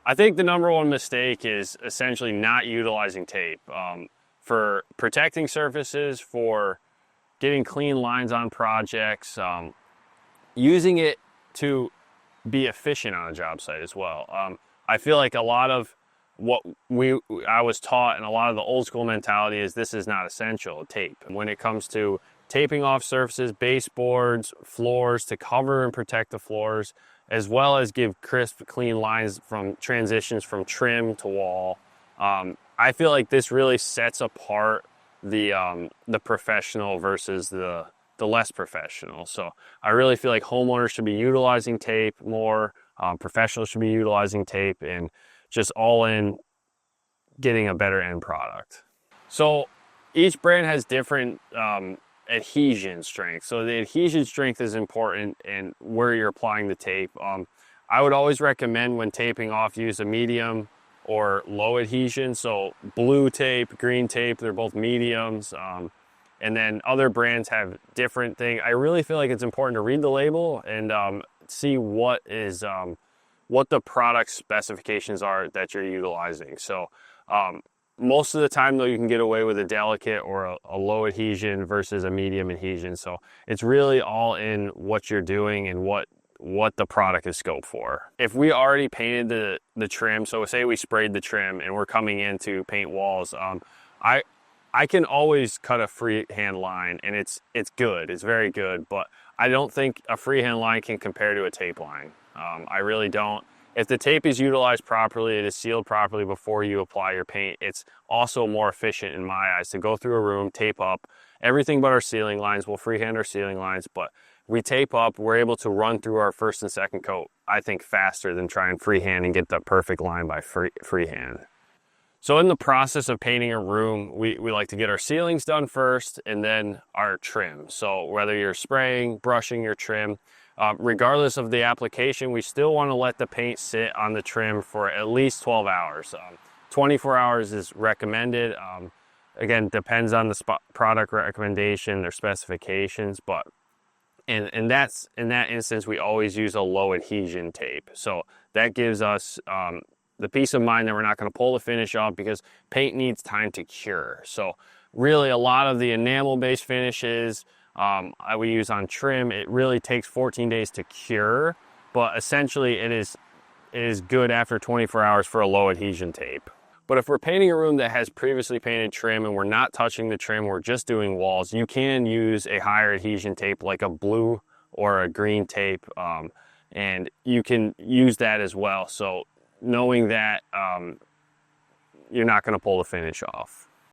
I think the number one mistake is essentially not utilizing tape for protecting surfaces, for getting clean lines on projects, using it to be efficient on a job site as well. I feel like a lot of what I was taught and a lot of the old school mentality is this is not essential, tape. When it comes to taping off surfaces, baseboards, floors to cover and protect the floors, as well as give crisp, clean lines from transitions from trim to wall. I feel like this really sets apart the professional versus the less professional. So I really feel like homeowners should be utilizing tape more, professionals should be utilizing tape, and just all in getting a better end product. So each brand has different adhesion strength. So the adhesion strength is important and where you're applying the tape. I would always recommend when taping off, use a medium or low adhesion. So blue tape, green tape, they're both mediums. And then other brands have different things. I really feel like it's important to read the label and see what the product specifications are that you're utilizing. So most of the time though, you can get away with a delicate or a low adhesion versus a medium adhesion. So it's really all in what you're doing and what the product is scoped for. If we already painted the trim, so say we sprayed the trim and we're coming in to paint walls, I can always cut a freehand line and it's good, it's very good, but I don't think a freehand line can compare to a tape line. I really don't. If the tape is utilized properly, it is sealed properly before you apply your paint, it's also more efficient in my eyes to go through a room, tape up everything but our ceiling lines. We'll freehand our ceiling lines, but we tape up, we're able to run through our first and second coat, I think, faster than try and freehand and get the perfect line by freehand. So in the process of painting a room, we like to get our ceilings done first and then our trim. So whether you're spraying, brushing your trim, regardless of the application, we still want to let the paint sit on the trim for at least 12 hours. 24 hours is recommended. Again, depends on the product recommendation, their specifications, but in that instance, we always use a low adhesion tape. So that gives us the peace of mind that we're not going to pull the finish off because paint needs time to cure. So really a lot of the enamel-based finishes we use on trim, it really takes 14 days to cure, but essentially it is good after 24 hours for a low adhesion tape. But if we're painting a room that has previously painted trim and we're not touching the trim, we're just doing walls, you can use a higher adhesion tape like a blue or a green tape, and you can use that as well. So knowing that you're not going to pull the finish off.